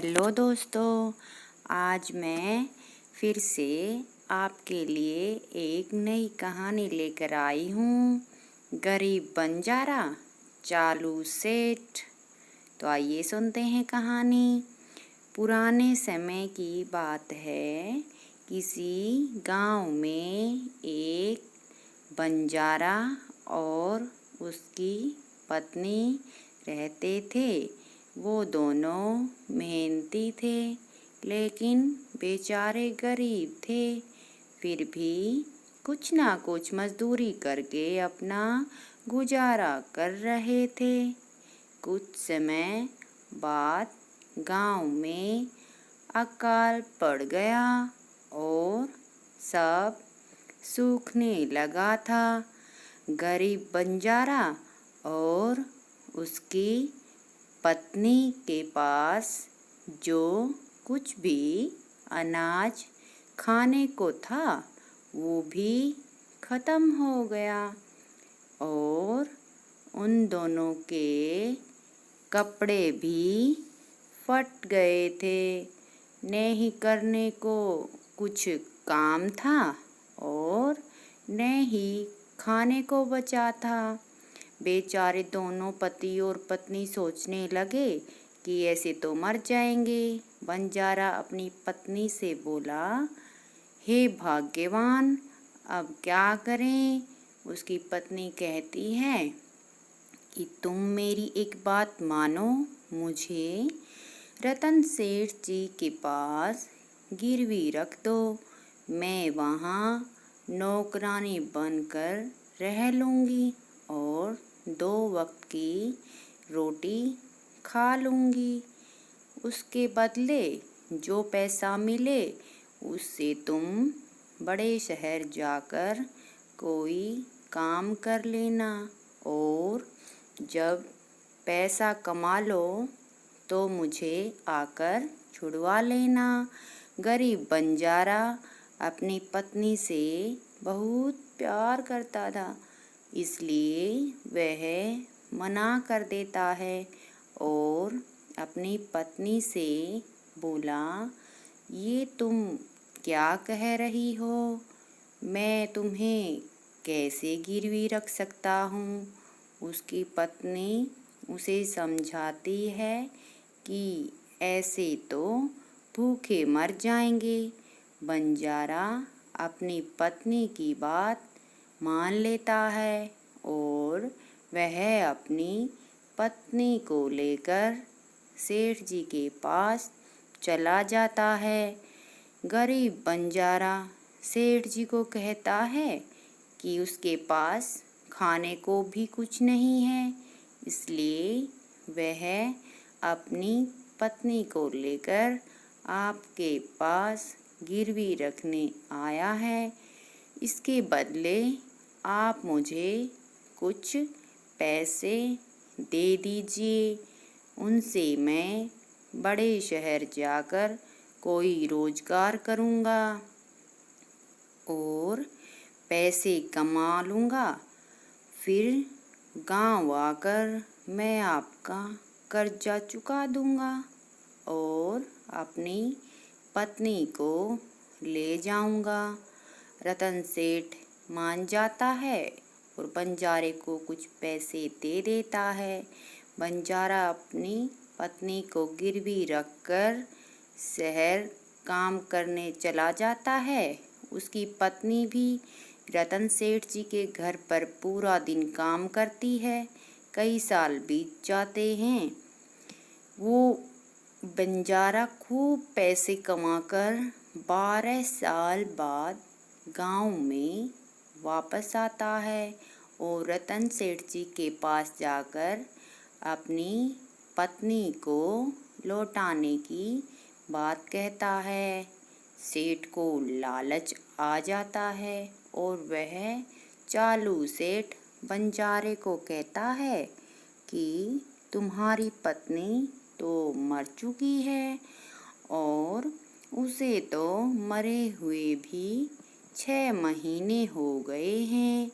Hello दोस्तों, आज मैं फिर से आपके लिए एक नई कहानी लेकर आई हूँ। गरीब बंजारा चालू सेठ। तो आइए सुनते हैं कहानी। पुराने समय की बात है। किसी गांव में एक बंजारा और उसकी पत्नी रहते थे। वो दोनों मेहनती थे, लेकिन बेचारे गरीब थे। फिर भी कुछ ना कुछ मजदूरी करके अपना गुजारा कर रहे थे। कुछ समय बाद गांव में अकाल पड़ गया और सब सूखने लगा था। गरीब बंजारा और उसकी पत्नी के पास जो कुछ भी अनाज खाने को था वो भी खत्म हो गया और उन दोनों के कपड़े भी फट गए थे। नहीं करने को कुछ काम था और न ही खाने को बचा था। बेचारे दोनों पति और पत्नी सोचने लगे कि ऐसे तो मर जाएंगे। बंजारा अपनी पत्नी से बोला, हे भाग्यवान, अब क्या करें। उसकी पत्नी कहती है कि तुम मेरी एक बात मानो, मुझे रतन सेठ जी के पास गिरवी रख दो। मैं वहाँ नौकरानी बनकर रह लूँगी और 2 वक्त की रोटी खा लूँगी। उसके बदले जो पैसा मिले उससे तुम बड़े शहर जाकर कोई काम कर लेना और जब पैसा कमा लो तो मुझे आकर छुड़वा लेना। गरीब बंजारा अपनी पत्नी से बहुत प्यार करता था, इसलिए वह मना कर देता है और अपनी पत्नी से बोला, ये तुम क्या कह रही हो? मैं तुम्हें कैसे गिरवी रख सकता हूँ? उसकी पत्नी उसे समझाती है कि ऐसे तो भूखे मर जाएंगे। बंजारा अपनी पत्नी की बात मान लेता है और वह अपनी पत्नी को लेकर सेठ जी के पास चला जाता है। गरीब बंजारा सेठ जी को कहता है कि उसके पास खाने को भी कुछ नहीं है, इसलिए वह अपनी पत्नी को लेकर आपके पास गिरवी रखने आया है। इसके बदले आप मुझे कुछ पैसे दे दीजिए, उनसे मैं बड़े शहर जाकर कोई रोजगार करूँगा और पैसे कमा लूँगा। फिर गांव आकर मैं आपका कर्जा चुका दूँगा और अपनी पत्नी को ले जाऊँगा। रतन सेठ मान जाता है और बंजारे को कुछ पैसे दे देता है। बंजारा अपनी पत्नी को गिरवी रखकर शहर काम करने चला जाता है। उसकी पत्नी भी रतन सेठ जी के घर पर पूरा दिन काम करती है। कई साल बीत जाते हैं। वो बंजारा खूब पैसे कमाकर 12 साल बाद गांव में वापस आता है और रतन सेठ जी के पास जाकर अपनी पत्नी को लौटाने की बात कहता है। सेठ को लालच आ जाता है और वह चालू सेठ बंजारे को कहता है कि तुम्हारी पत्नी तो मर चुकी है और उसे तो मरे हुए भी 6 महीने हो गए हैं।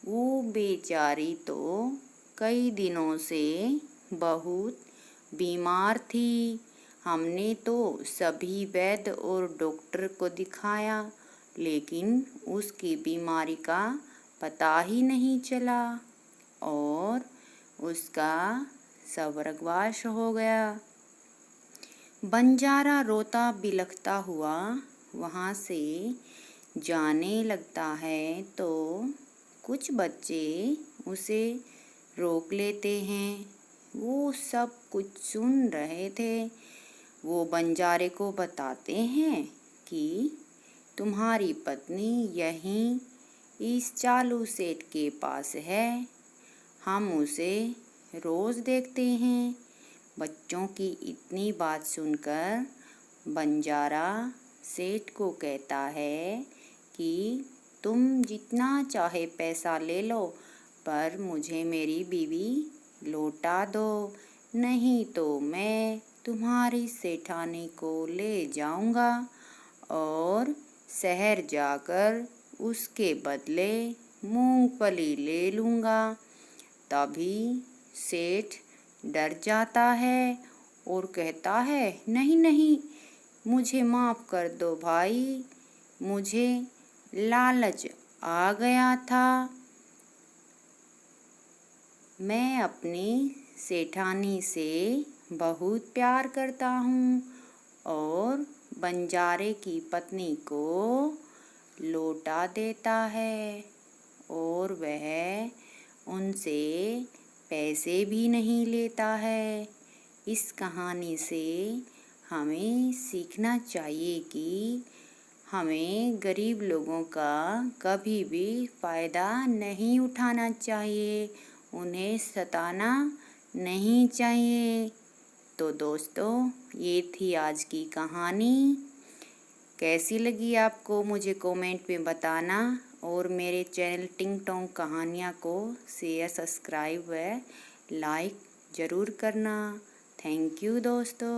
वो बेचारी तो कई दिनों से बहुत बीमार थी। हमने तो सभी वैद्य और डॉक्टर को दिखाया, लेकिन उसकी बीमारी का पता ही नहीं चला और उसका स्वर्गवास हो गया। बंजारा रोता बिलखता हुआ वहाँ से जाने लगता है तो कुछ बच्चे उसे रोक लेते हैं। वो सब कुछ सुन रहे थे। वो बंजारे को बताते हैं कि तुम्हारी पत्नी यहीं इस चालू सेठ के पास है, हम उसे रोज़ देखते हैं। बच्चों की इतनी बात सुनकर बंजारा सेठ को कहता है कि तुम जितना चाहे पैसा ले लो, पर मुझे मेरी बीवी लौटा दो, नहीं तो मैं तुम्हारी सेठानी को ले जाऊंगा और शहर जाकर उसके बदले मूंगफली ले लूँगा। तभी सेठ डर जाता है और कहता है, नहीं नहीं, मुझे माफ़ कर दो भाई, मुझे लालच आ गया था। मैं अपनी सेठानी से बहुत प्यार करता हूँ और बंजारे की पत्नी को लौटा देता है और वह उनसे पैसे भी नहीं लेता है। इस कहानी से हमें सीखना चाहिए कि हमें गरीब लोगों का कभी भी फ़ायदा नहीं उठाना चाहिए, उन्हें सताना नहीं चाहिए। तो दोस्तों, ये थी आज की कहानी। कैसी लगी आपको मुझे कमेंट में बताना और मेरे चैनल टिंग टोंग कहानियाँ को शेयर, सब्सक्राइब व लाइक ज़रूर करना। थैंक यू दोस्तों।